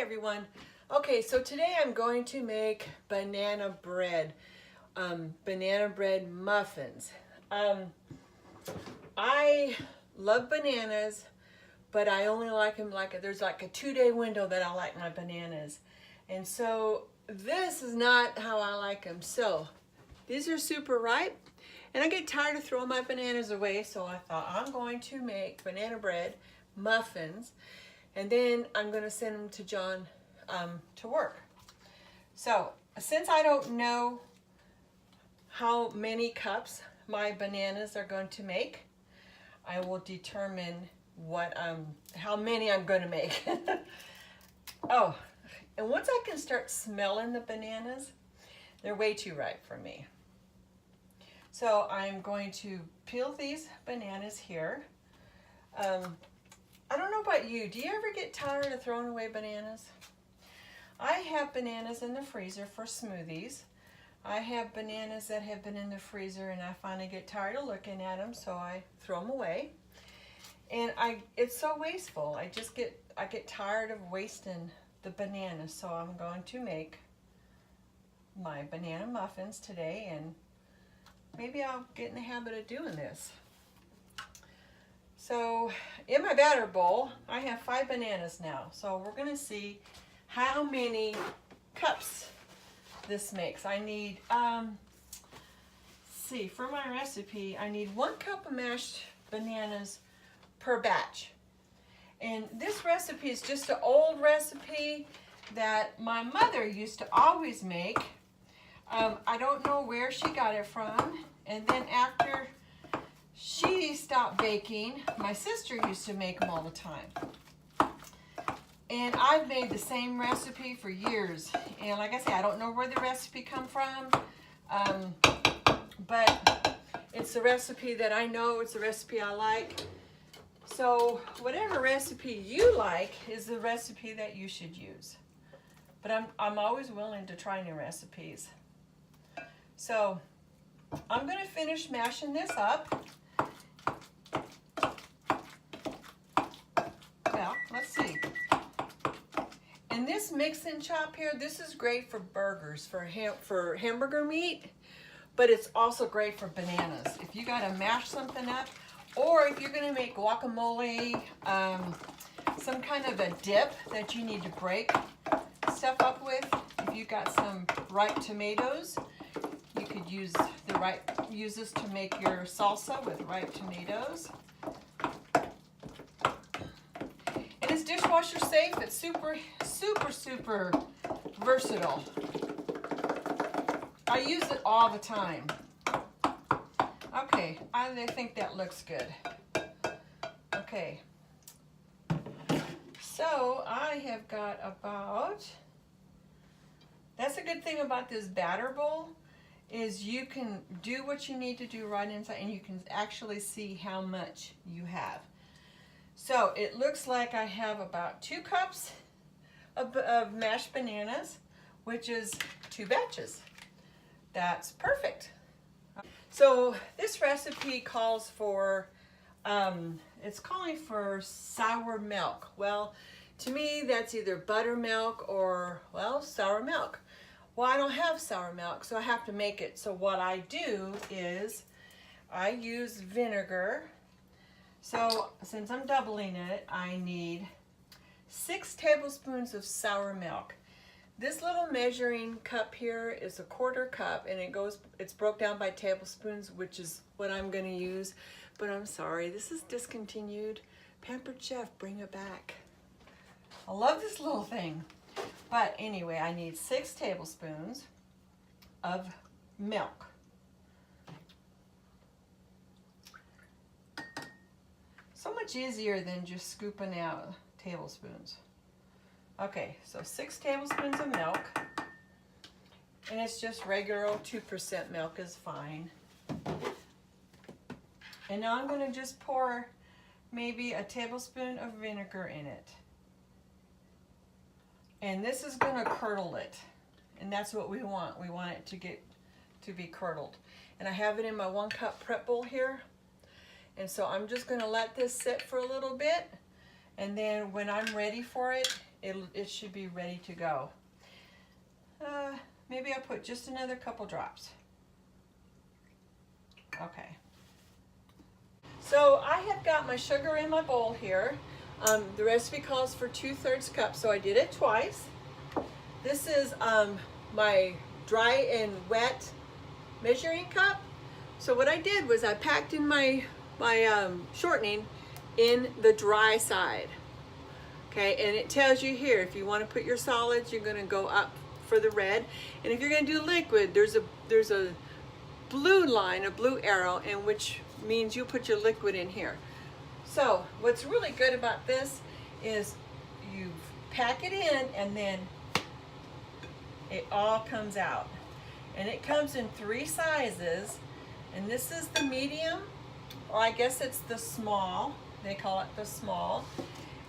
everyone. Okay, so today I'm going to make banana bread muffins. I love bananas, but I only like them there's like a 2-day window that I like my bananas. And so this is not how I like them. So these are super ripe and I get tired of throwing my bananas away, so I thought I'm going to make banana bread muffins, and then I'm going to send them to John to work. So since I don't know how many cups my bananas are going to make, I will determine how many I'm going to make. Oh, and once I can start smelling the bananas, they're way too ripe for me. So I'm going to peel these bananas here. I don't know about you. Do you ever get tired of throwing away bananas? I have bananas in the freezer for smoothies. I have bananas that have been in the freezer and I finally get tired of looking at them, so I throw them away. And it's so wasteful. I get tired of wasting the bananas, so I'm going to make my banana muffins today, and maybe I'll get in the habit of doing this. So in my batter bowl, I have 5 bananas now. So we're going to see how many cups this makes. I need, for my recipe, I need 1 cup of mashed bananas per batch. And this recipe is just an old recipe that my mother used to always make. I don't know where she got it from. And then after she stopped baking, my sister used to make them all the time. And I've made the same recipe for years. And like I say, I don't know where the recipe come from, but it's a recipe that I know, it's a recipe I like. So whatever recipe you like is the recipe that you should use. But I'm always willing to try new recipes. So I'm going to finish mashing this up. Well, let's see. And this mix and chop here, this is great for burgers, for hamburger meat, but it's also great for bananas. If you got to mash something up, or if you're going to make guacamole, some kind of a dip that you need to break stuff up with. If you got some ripe tomatoes, you could use this to make your salsa with ripe tomatoes. And it's dishwasher safe. It's super, super, super versatile. I use it all the time. Okay, I think that looks good. Okay. So I have got that's a good thing about this batter bowl, is you can do what you need to do right inside and you can actually see how much you have. So it looks like I have about 2 cups of mashed bananas, which is 2 batches. That's perfect. So this recipe calls for, it's calling for sour milk. Well, to me that's either buttermilk or, well, sour milk. Well, I don't have sour milk, so I have to make it. So what I do is I use vinegar. So since I'm doubling it, I need 6 tablespoons of sour milk. This little measuring cup here is a 1/4 cup, and it's broke down by tablespoons, which is what I'm going to use. But I'm sorry, this is discontinued. Pampered Chef, bring it back. I love this little thing. But anyway, I need 6 tablespoons of milk. So much easier than just scooping out tablespoons. Okay, so 6 tablespoons of milk. And it's just regular old 2% milk is fine. And now I'm going to just pour maybe a tablespoon of vinegar in it. And this is going to curdle it. And that's what we want. We want it to be curdled. And I have it in my 1 cup prep bowl here. And so I'm just going to let this sit for a little bit. And then when I'm ready for it, it should be ready to go. Maybe I'll put just another couple drops. Okay. So I have got my sugar in my bowl here. The recipe calls for 2/3 cup, so I did it twice. This is my dry and wet measuring cup. So what I did was I packed in my shortening in the dry side. Okay, and it tells you here, if you want to put your solids, you're going to go up for the red. And if you're going to do liquid, there's a blue line, a blue arrow, and which means you put your liquid in here. So what's really good about this is you pack it in and then it all comes out. And it comes in 3 sizes, and this is the medium, or I guess it's the small. They call it the small.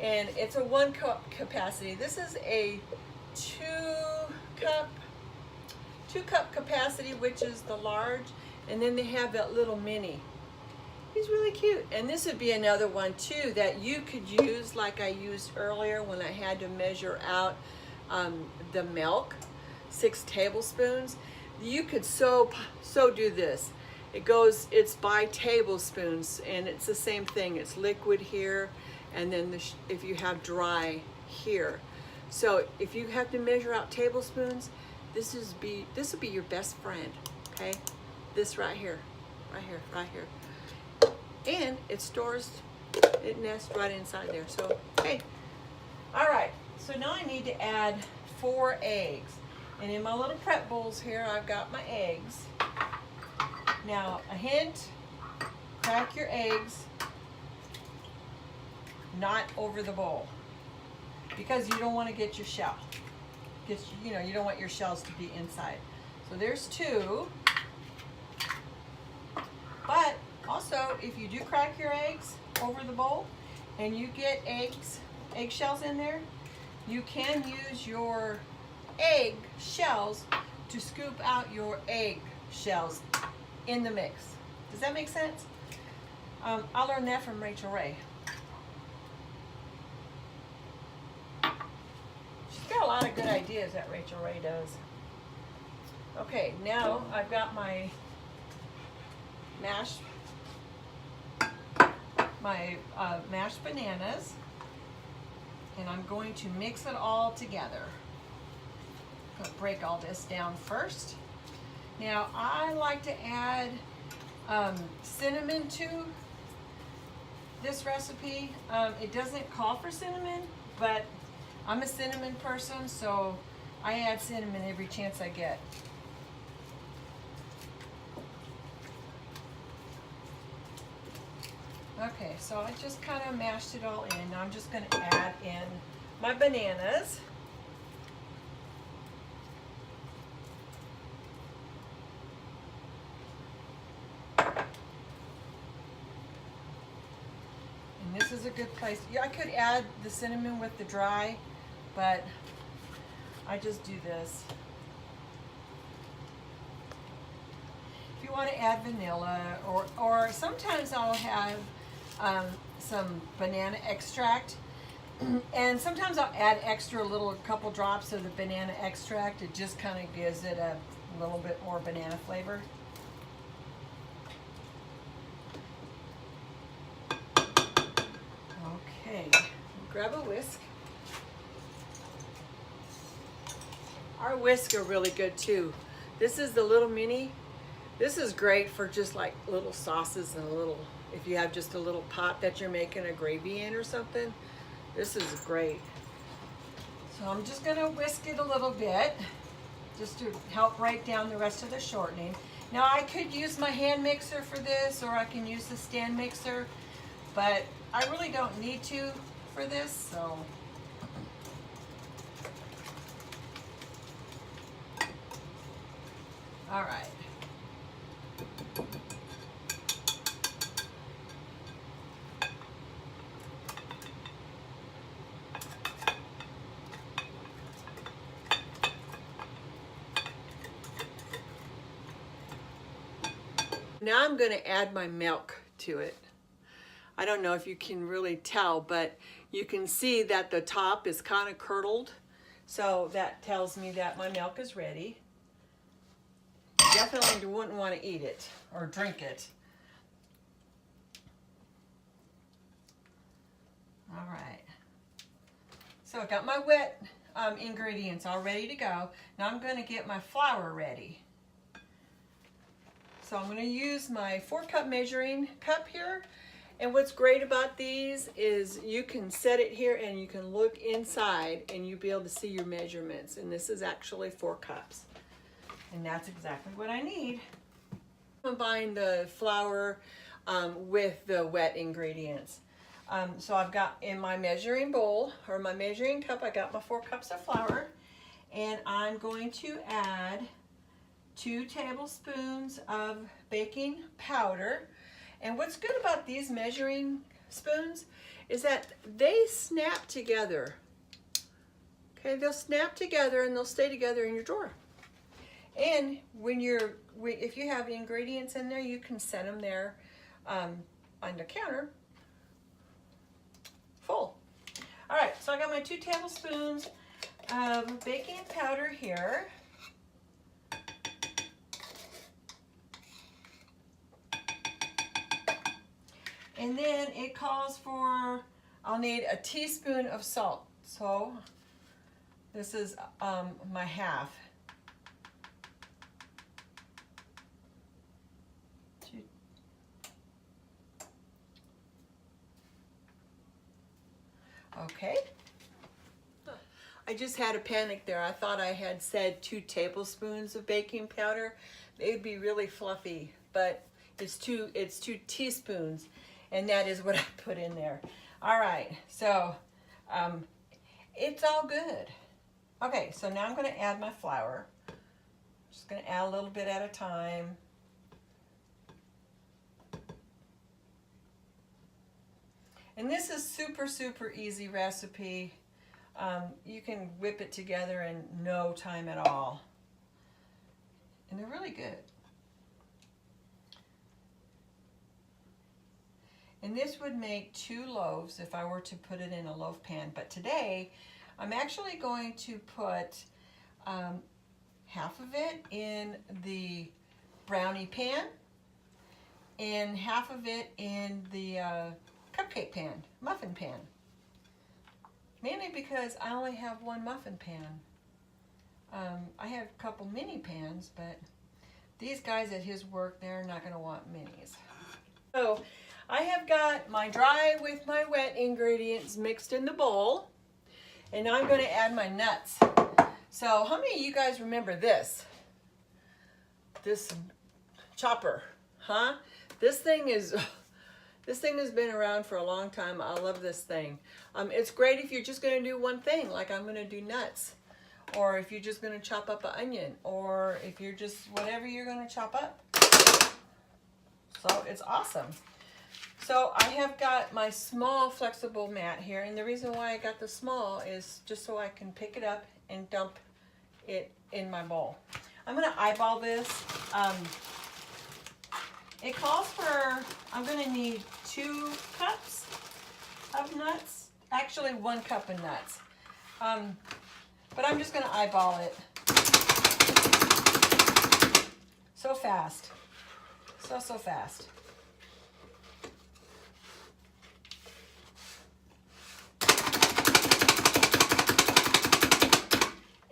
And it's a 1 cup capacity. This is a 2 cup capacity, which is the large, and then they have that little mini. He's really cute. And this would be another one too that you could use like I used earlier when I had to measure out the milk, 6 tablespoons. You could so do this. It's by tablespoons, and it's the same thing. It's liquid here, and then if you have dry here. So if you have to measure out tablespoons, this will be your best friend, okay? This right here, right here, right here. And it nests right inside there. So, hey, all right. So now I need to add 4 eggs. And in my little prep bowls here, I've got my eggs. Now, a hint, crack your eggs not over the bowl, because you don't want to get your shell. You don't want your shells to be inside. So there's 2. But also, if you do crack your eggs over the bowl and you get eggshells in there, you can use your egg shells to scoop out your egg shells in the mix. Does that make sense? I learned that from Rachel Ray. She's got a lot of good ideas that Rachel Ray does. Okay, now I've got my mashed bananas, and I'm going to mix it all together. I'm going to break all this down first. Now I like to add cinnamon to this recipe. It doesn't call for cinnamon, but I'm a cinnamon person, so I add cinnamon every chance I get. Okay, so I just kind of mashed it all in. Now I'm just going to add in my bananas. And this is a good place. Yeah, I could add the cinnamon with the dry, but I just do this. If you want to add vanilla, or sometimes I'll have some banana extract, and sometimes I'll add extra couple drops of the banana extract. It just kind of gives it a little bit more banana flavor. Okay, grab a whisk. Our whisks are really good too. This is the little mini. This is great for just like little sauces and if you have just a little pot that you're making a gravy in or something. This is great. So I'm just gonna whisk it a little bit just to help break down the rest of the shortening. Now I could use my hand mixer for this, or I can use the stand mixer, but I really don't need to for this, so. All right. Now I'm going to add my milk to it. I don't know if you can really tell, but you can see that the top is kind of curdled. So that tells me that my milk is ready. Definitely wouldn't want to eat it or drink it. All right. So I got my wet ingredients all ready to go. Now I'm going to get my flour ready. So I'm going to use my 4-cup measuring cup here. And what's great about these is you can set it here and you can look inside and you'll be able to see your measurements. And this is actually 4 cups. And that's exactly what I need. Combine the flour with the wet ingredients. So I've got in my measuring bowl or my measuring cup, I got my 4 cups of flour, and I'm going to add 2 tablespoons of baking powder. And what's good about these measuring spoons is that they snap together. Okay, they'll snap together and they'll stay together in your drawer. And if you have ingredients in there, you can set them there on the counter full. All right, so I got my 2 tablespoons of baking powder here. And then it calls for, I'll need a teaspoon of salt. So this is my half. Okay. I just had a panic there. I thought I had said 2 tablespoons of baking powder. They'd be really fluffy, but it's 2 teaspoons, and that is what I put in there. All right, so it's all good. Okay, so now I'm going to add my flour. Just going to add a little bit at a time. And this is super, super easy recipe. You can whip it together in no time at all. And they're really good. And this would make 2 loaves if I were to put it in a loaf pan. But today, I'm actually going to put half of it in the brownie pan and half of it in the cupcake pan, muffin pan. Mainly because I only have 1 muffin pan. I have a couple mini pans, but these guys at his work, they're not going to want minis. So I have got my dry with my wet ingredients mixed in the bowl. And now I'm going to add my nuts. So how many of you guys remember this? This chopper, huh? This thing has been around for a long time. I love this thing. It's great if you're just going to do one thing, like I'm going to do nuts, or if you're just going to chop up an onion, or if you're just whatever you're going to chop up. So it's awesome. So I have got my small flexible mat here, and the reason why I got the small is just so I can pick it up and dump it in my bowl. I'm going to eyeball this. It calls for, I'm going to need 2 cups of nuts. Actually, 1 cup of nuts. But I'm just going to eyeball it. So fast. So fast.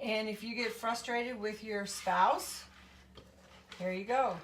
And if you get frustrated with your spouse, here you go.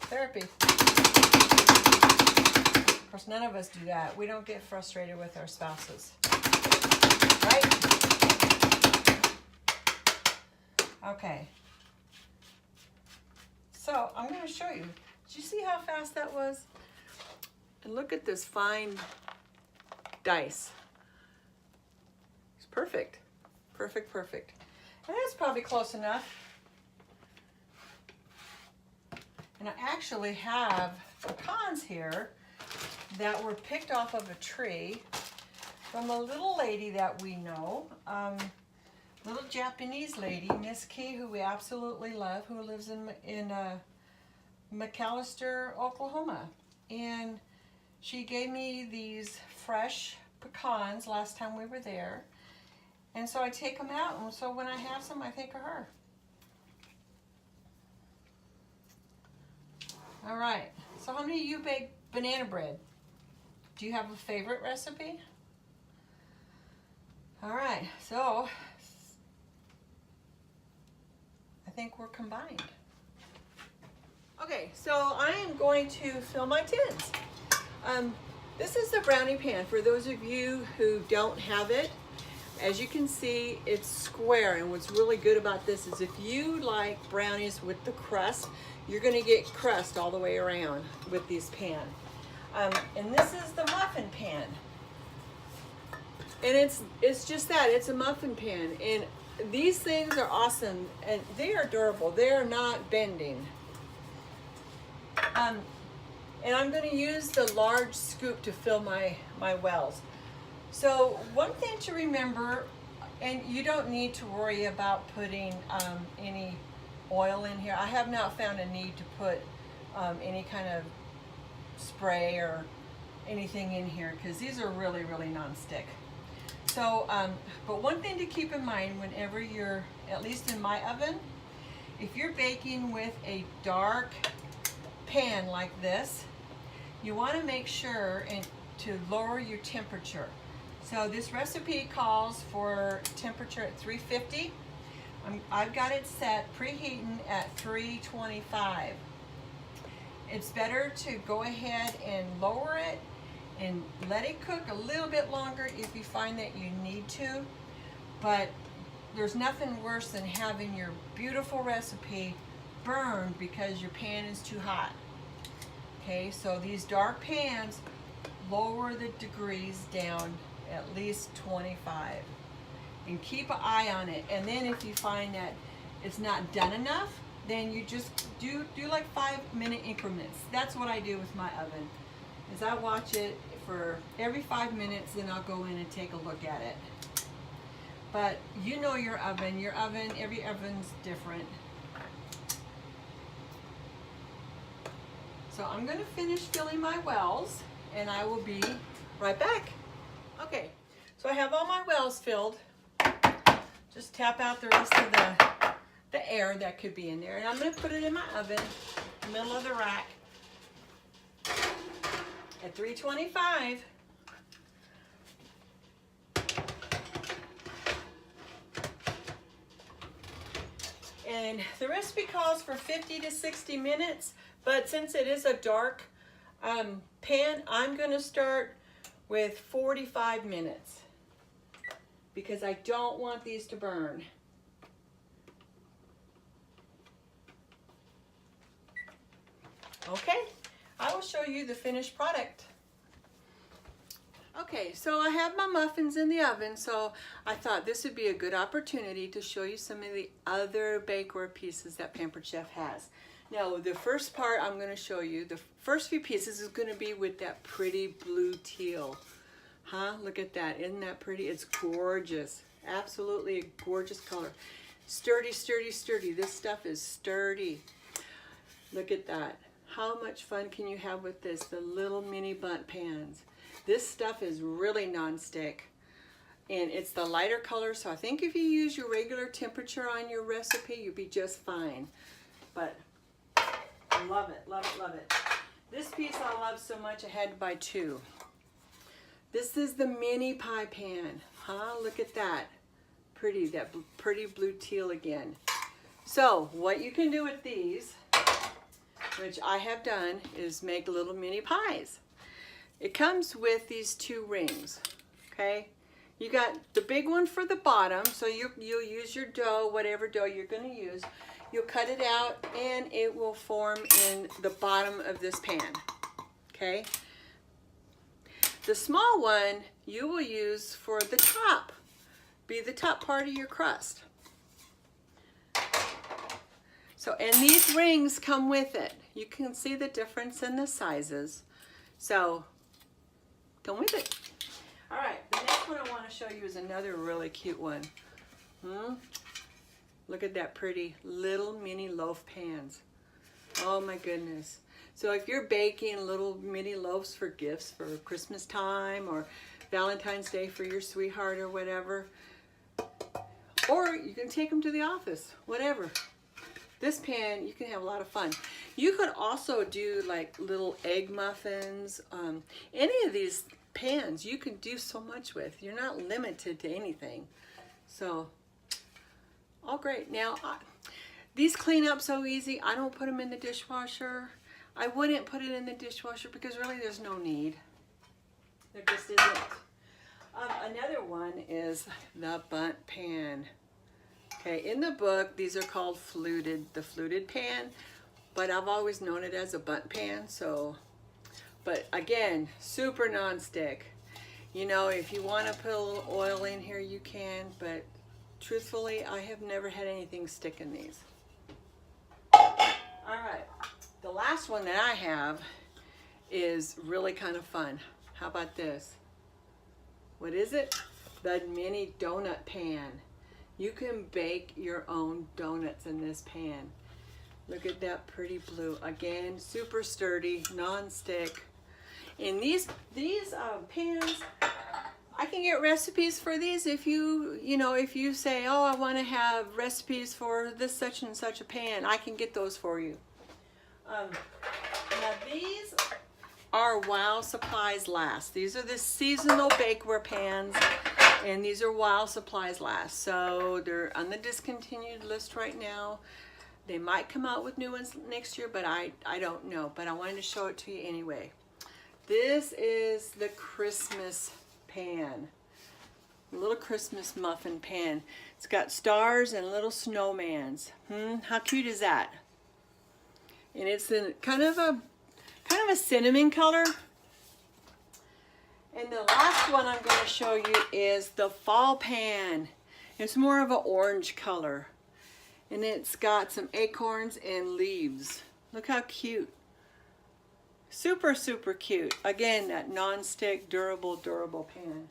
Therapy. Of course, none of us do that. We don't get frustrated with our spouses. Right? Okay. So I'm going to show you. Did you see how fast that was? And look at this fine dice. It's perfect. Perfect, perfect. And that's probably close enough. And I actually have pecans here that were picked off of a tree from a little lady that we know, little Japanese lady, Miss Key, who we absolutely love, who lives in McAllister, Oklahoma. And She gave me these fresh pecans last time we were there. And so I take them out, and so when I have some, I think of her. All right, so how many of you bake banana bread? Do you have a favorite recipe? All right, so I think we're combined. Okay, so I am going to fill my tins. This is the brownie pan. For those of you who don't have it, as you can see, it's square, and what's really good about this is if you like brownies with the crust, you're gonna get crust all the way around with these pan. And this is the muffin pan. And it's just that, it's a muffin pan. And these things are awesome, and they are durable. They are not bending. And I'm gonna use the large scoop to fill my wells. So one thing to remember, and you don't need to worry about putting any oil in here. I have not found a need to put any kind of spray or anything in here because these are really, really non-stick. So, but one thing to keep in mind whenever you're, at least in my oven, if you're baking with a dark pan like this, you want to make sure and to lower your temperature. So this recipe calls for temperature at 350. I've got it set preheating at 325. It's better to go ahead and lower it and let it cook a little bit longer if you find that you need to. But there's nothing worse than having your beautiful recipe burned because your pan is too hot. Okay, so these dark pans lower the degrees down at least 25 and keep an eye on it. And then if you find that it's not done enough, then you just do like 5-minute increments. That's what I do with my oven, is I watch it for every 5 minutes, then I'll go in and take a look at it. But you know your oven, every oven's different. So I'm going to finish filling my wells, and I will be right back. Okay, so I have all my wells filled. Just tap out the rest of the air that could be in there, and I'm going to put it in my oven, middle of the rack, at 325. And the recipe calls for 50 to 60 minutes, but since it is a dark pan, I'm going to start with 45 minutes because I don't want these to burn. Okay, I will show you the finished product. Okay, so I have my muffins in the oven, so I thought this would be a good opportunity to show you some of the other bakeware pieces that Pampered Chef has. Now, the first part I'm going to show you, the first few pieces is going to be with that pretty blue teal. Huh? Look at that. Isn't that pretty? It's gorgeous. Absolutely a gorgeous color. Sturdy, sturdy, sturdy. This stuff is sturdy. Look at that. How much fun can you have with this? The little mini bundt pans. This stuff is really non-stick, and it's the lighter color, so I think if you use your regular temperature on your recipe, you'll be just fine. But I love it, love it, love it. This piece I love so much I had to buy two. This is the mini pie pan. Huh? Look at that. Pretty, that pretty blue teal again. So what you can do with these, which I have done, is make little mini pies. It comes with these two rings, okay? You got the big one for the bottom, so you'll use your dough, whatever dough you're gonna use. You'll cut it out and it will form in the bottom of this pan, okay? The small one you will use for the top, be the top part of your crust. So, and these rings come with it. You can see the difference in the sizes. So, come with it. All right, the next one I want to show you is another really cute one. Look at that pretty little mini loaf pans. Oh my goodness. So if you're baking little mini loaves for gifts for Christmas time or Valentine's Day for your sweetheart or whatever, or you can take them to the office, whatever. This pan, you can have a lot of fun. You could also do like little egg muffins. Any of these pans you can do so much with. You're not limited to anything. So, all great. Now, these clean up so easy. I don't put them in the dishwasher. I wouldn't put it in the dishwasher because really there's no need. There just isn't. Another one is the bundt pan. Okay, in the book, these are called the fluted pan, but I've always known it as a bundt pan, so, but again, super non-stick. You know, if you want to put a little oil in here, you can, but truthfully, I have never had anything stick in these. All right, the last one that I have is really kind of fun. How about this? What is it? The mini donut pan. You can bake your own donuts in this pan. Look at that pretty blue. Again, super sturdy, non-stick. And these pans, I can get recipes for these if if you say, oh, I want to have recipes for this such and such a pan, I can get those for you. Now these are while supplies last. These are the seasonal bakeware pans. And these are while supplies last. So they're on the discontinued list right now. They might come out with new ones next year, but I don't know. But I wanted to show it to you anyway. This is the Christmas pan. Little Christmas muffin pan. It's got stars and little snowmans. How cute is that? And it's in kind of a cinnamon color. And the last one I'm going to show you is the fall pan. It's more of an orange color. And it's got some acorns and leaves. Look how cute. Super, super cute. Again, that non-stick, durable pan.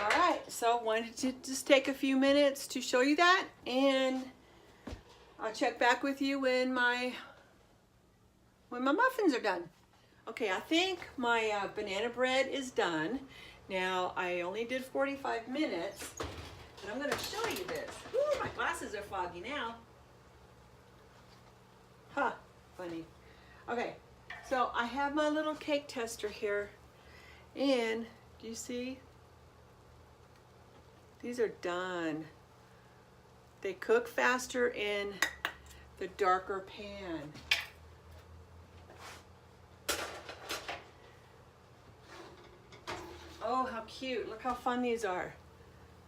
All right, so wanted to just take a few minutes to show you that. And I'll check back with you when my muffins are done. Okay, I think my banana bread is done. Now, I only did 45 minutes, and I'm going to show you this. Ooh, my glasses are foggy now. Huh, funny. Okay, so I have my little cake tester here, and do you see? These are done. They cook faster in the darker pan. Oh, how cute. Look how fun these are.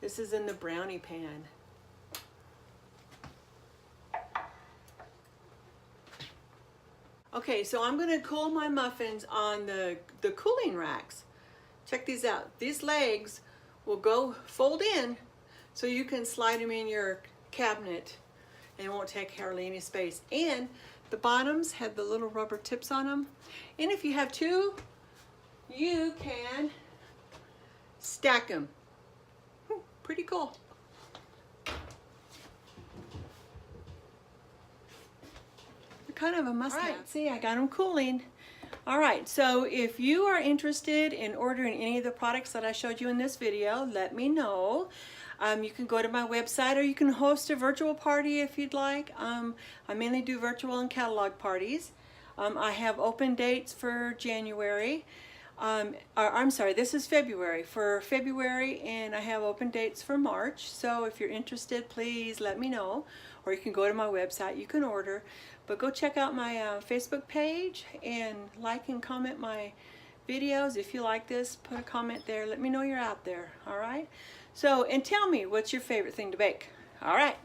This is in the brownie pan. Okay, so I'm going to cool my muffins on the cooling racks. Check these out. These legs will go fold in so you can slide them in your cabinet and it won't take hardly any space. And the bottoms have the little rubber tips on them. And if you have two, you can stack them. Pretty cool. They're kind of a must-have. All right, see, I got them cooling. All right, so if you are interested in ordering any of the products that I showed you in this video, let me know. You can go to my website, or you can host a virtual party if you'd like. I mainly do virtual and catalog parties. I have open dates for January. I'm sorry, this is February. For February, and I have open dates for March. So if you're interested, please let me know. Or you can go to my website, you can order. But go check out my Facebook page and like and comment my videos. If you like this, put a comment there. Let me know you're out there, all right? So, and tell me, what's your favorite thing to bake? All right,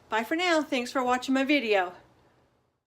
bye for now. Thanks for watching my video.